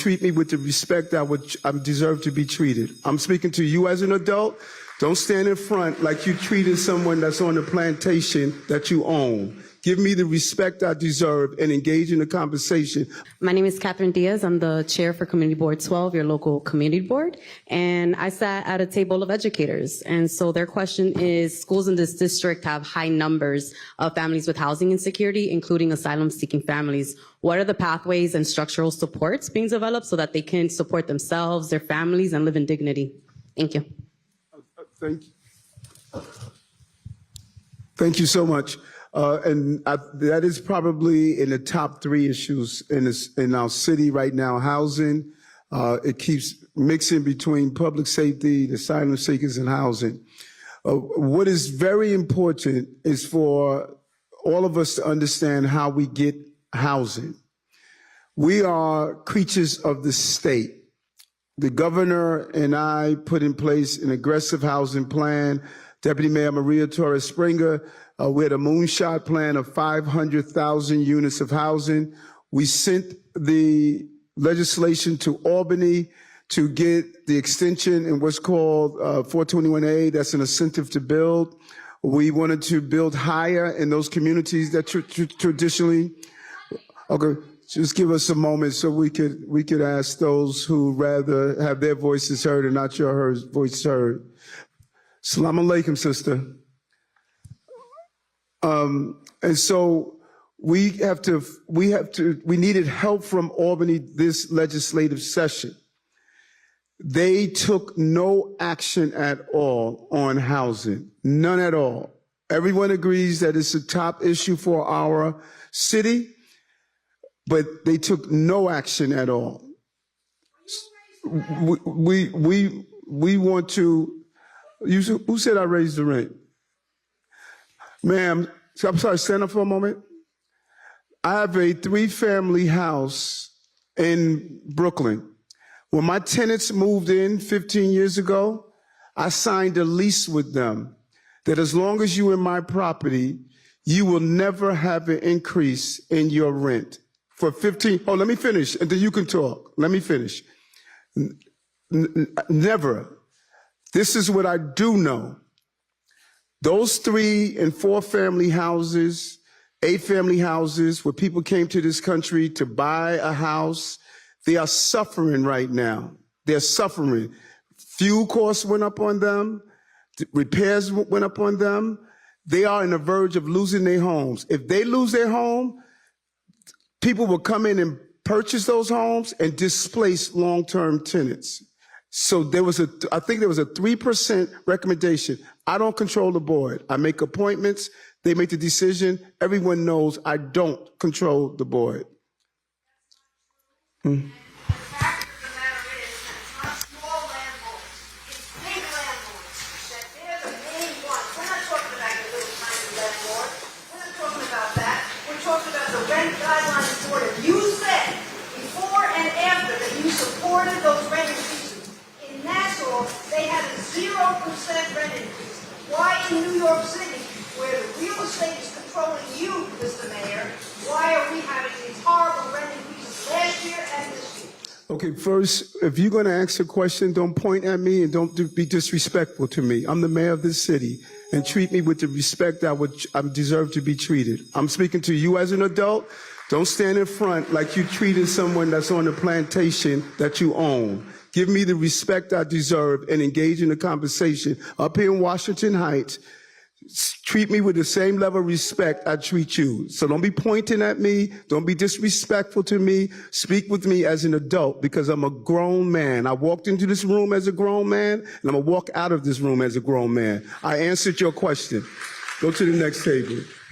treat me with the respect I deserve to be treated. I'm speaking to you as an adult. Don't stand in front like you treated someone that's on the plantation that you own. Give me the respect I deserve and engage in the conversation. My name is Catherine Diaz. I'm the chair for Community Board 12, your local community board. And I sat at a table of educators. And so their question is, schools in this district have high numbers of families with housing insecurity, including asylum-seeking families. What are the pathways and structural supports being developed so that they can support themselves, their families, and live in dignity? Thank you. Thank you so much. That is probably in the top 3 issues in our city right now. Housing, it keeps mixing between public safety, the asylum seekers, and housing. What is very important is for all of us to understand how we get housing. We are creatures of the state. The governor and I put in place an aggressive housing plan. Deputy Mayor Maria Torres Springer, we had a moonshot plan of 500,000 units of housing. We sent the legislation to Albany to get the extension in what's called 421A. That's an incentive to build. We wanted to build higher in those communities that traditionally. Okay, just give us a moment so we could ask those who rather have their voices heard and not your voice heard. Salam alaikum, sister. And so we needed help from Albany this legislative session. They took no action at all on housing, none at all. Everyone agrees that it's a top issue for our city, but they took no action at all. We want to. Who said I raised the rent? Ma'am, I'm sorry, stand up for a moment. I have a 3-family house in Brooklyn. When my tenants moved in 15 years ago, I signed a lease with them that as long as you're in my property, you will never have an increase in your rent. For 15, let me finish, and then you can talk. Let me finish. Never. This is what I do know. Those 3- and 4-family houses, 8-family houses, where people came to this country to buy a house, they are suffering right now. They're suffering. Fuel costs went up on them. Repairs went up on them. They are on the verge of losing their homes. If they lose their home, people will come in and purchase those homes and displace long-term tenants. So I think there was a 3% recommendation. I don't control the board. I make appointments. They make the decision. Everyone knows I don't control the board. The fact of the matter is that it's not small landlords, it's big landlords, that they're the main ones. We're not talking about your little tiny landlord. We're not talking about that. We're talking about the rent guidelines board. You said before and after that you supported those rent increases. In Nassau, they had a 0% rent increase. Why in New York City, where the real estate is controlling you, Mr. Mayor, why are we having these horrible rent increases last year and this year? Okay, first, if you're going to ask a question, don't point at me and don't be disrespectful to me. I'm the mayor of this city, and treat me with the respect I deserve to be treated. I'm speaking to you as an adult. Don't stand in front like you treated someone that's on the plantation that you own. Give me the respect I deserve and engage in the conversation. Up here in Washington Heights, treat me with the same level of respect I treat you. So don't be pointing at me. Don't be disrespectful to me. Speak with me as an adult because I'm a grown man. I walked into this room as a grown man, and I'm going to walk out of this room as a grown man. I answered your question. Go to the next table.